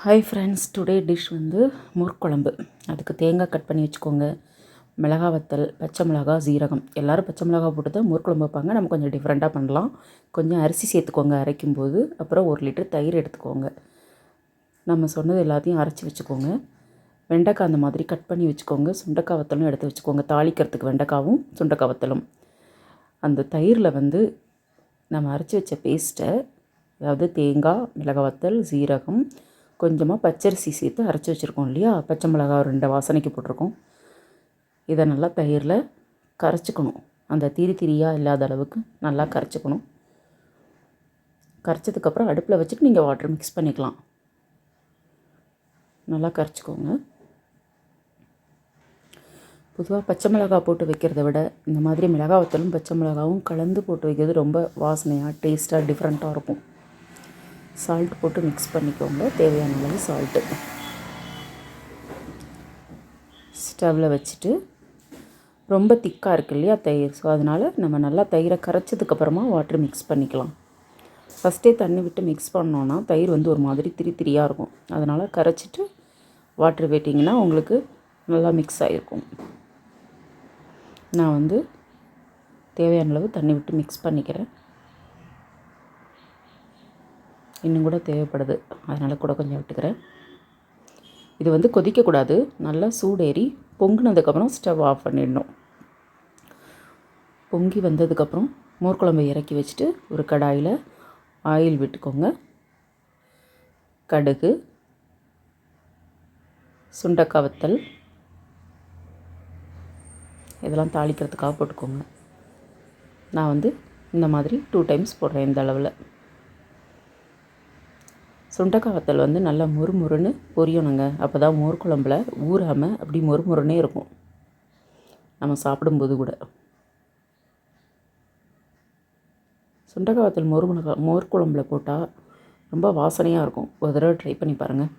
Hi friends, today dish வந்து மோர் குழம்பு. அதுக்கு தேங்காய் கட் பண்ணி வச்சுக்கோங்க, மிளகா வத்தல், பச்சை மிளகா, சீரகம். எல்லோரும் பச்சை மிளகா போட்டு தான் மோர் குழம்பு வைப்பாங்க. நம்ம கொஞ்சம் டிஃப்ரெண்ட்டாக பண்ணலாம். கொஞ்சம் அரிசி சேர்த்துக்கோங்க அரைக்கும்போது. அப்புறம் 1 லிட்டர் தயிர் எடுத்துக்கோங்க. நம்ம சொன்னது எல்லாத்தையும் அரைச்சி வச்சுக்கோங்க. வெண்டைக்காய் அந்த மாதிரி கட் பண்ணி வச்சுக்கோங்க. சுண்டைக்காய் வத்தலும் எடுத்து வச்சுக்கோங்க. தாளிக்கிறதுக்கு வெண்டைக்காவும் சுண்டைக்காய் வத்தலும். அந்த தயிரில் வந்து நம்ம அரைச்சி வச்ச பேஸ்ட்டை, அதாவது தேங்காய், மிளகா வத்தல், சீரகம், கொஞ்சமாக பச்சரிசி சேர்த்து அரைச்சி வச்சுருக்கோம் இல்லையா, பச்சை மிளகா 2 வாசனைக்கு போட்டிருக்கோம். இதை நல்லா தயிரில் கரைச்சிக்கணும். அந்த திரியாக இல்லாத அளவுக்கு நல்லா கரைச்சிக்கணும். கரைச்சதுக்கப்புறம் அடுப்பில் வச்சுட்டு நீங்கள் வாட்டர் மிக்ஸ் பண்ணிக்கலாம். நல்லா கரைச்சிக்கோங்க. பொதுவாக பச்சை மிளகா போட்டு வைக்கிறத விட இந்த மாதிரி மிளகா வத்தலும் பச்சை மிளகாவும் கலந்து போட்டு வைக்கிறது ரொம்ப வாசனையாக, டேஸ்ட்டாக, டிஃப்ரெண்ட்டாக இருக்கும். சால்ட் போட்டு மிக்ஸ் பண்ணிக்கோங்க. தேவையான அளவு சால்ட்டு. ஸ்டவ்வில் வச்சுட்டு, ரொம்ப திக்காக இருக்குது இல்லையா தயிர், ஸோ அதனால் நம்ம நல்லா தயிரை கரைச்சதுக்கப்புறமா வாட்டர் மிக்ஸ் பண்ணிக்கலாம். ஃபஸ்ட்டே தண்ணி விட்டு மிக்ஸ் பண்ணோன்னா தயிர் வந்து ஒரு மாதிரி திரியாக இருக்கும். அதனால் கரைச்சிட்டு வாட்டர் விட்டிங்கன்னா உங்களுக்கு நல்லா மிக்ஸ் ஆகிருக்கும். நான் வந்து தேவையான அளவு தண்ணி விட்டு மிக்ஸ் பண்ணிக்கிறேன். இன்னும் கூட தேவைப்படுது, அதனால் கூட கொஞ்சம் விட்டுக்கிறேன். இது வந்து கொதிக்கக்கூடாது. நல்லா சூடேறி பொங்குனதுக்கப்புறம் ஸ்டவ் ஆஃப் பண்ணிடணும். பொங்கி வந்ததுக்கப்புறம் மோர் குழம்பை இறக்கி வச்சுட்டு ஒரு கடாயில் ஆயில் விட்டுக்கோங்க. கடுகு, சுண்டைக்காய் வத்தல் இதெல்லாம் தாளிக்கிறதுக்காக போட்டுக்கோங்க. நான் வந்து இந்த மாதிரி 2 டைம்ஸ் போடுறேன். இந்த அளவில் சுண்டைக்காய் வத்தல் வந்து நல்லா முறுமுறுன்னு பொரியணுங்க. அப்போ தான் மோர் குழம்புல ஊறாமல் அப்படி முறுமுறுன்னே இருக்கும் நம்ம சாப்பிடும்போது கூட. சுண்டைக்காய் வத்தல் மோர் குழம்புல போட்டால் ரொம்ப வாசனையாக இருக்கும். ஒரு தடவை ட்ரை பண்ணி பாருங்கள்.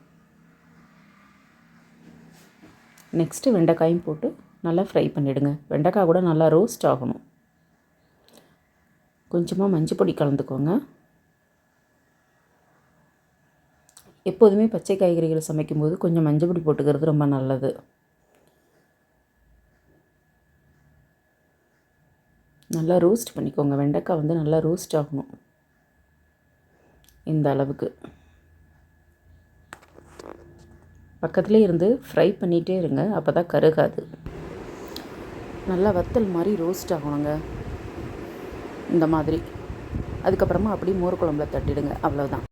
நெக்ஸ்ட்டு வெண்டைக்காயும் போட்டு நல்லா ஃப்ரை பண்ணிவிடுங்க. வெண்டைக்காய் கூட நல்லா ரோஸ்ட் ஆகணும். கொஞ்சமாக மஞ்சள் பொடி கலந்துக்கோங்க. எப்போதுமே பச்சை காய்கறிகளை சமைக்கும்போது கொஞ்சம் மஞ்சள் பொடி போட்டுக்கிறது ரொம்ப நல்லது. நல்லா ரோஸ்ட் பண்ணிக்கோங்க. வெண்டைக்காய் வந்து நல்லா ரோஸ்ட் ஆகணும். இந்த அளவுக்கு பக்கத்துலேயே இருந்து ஃப்ரை பண்ணிகிட்டே இருங்க, அப்போ தான் கருகாது. நல்லா வத்தல் மாதிரி ரோஸ்ட் ஆகணுங்க இந்த மாதிரி. அதுக்கப்புறமா அப்படியே மோர் குழம்புல தட்டிடுங்க. அவ்வளோதான்.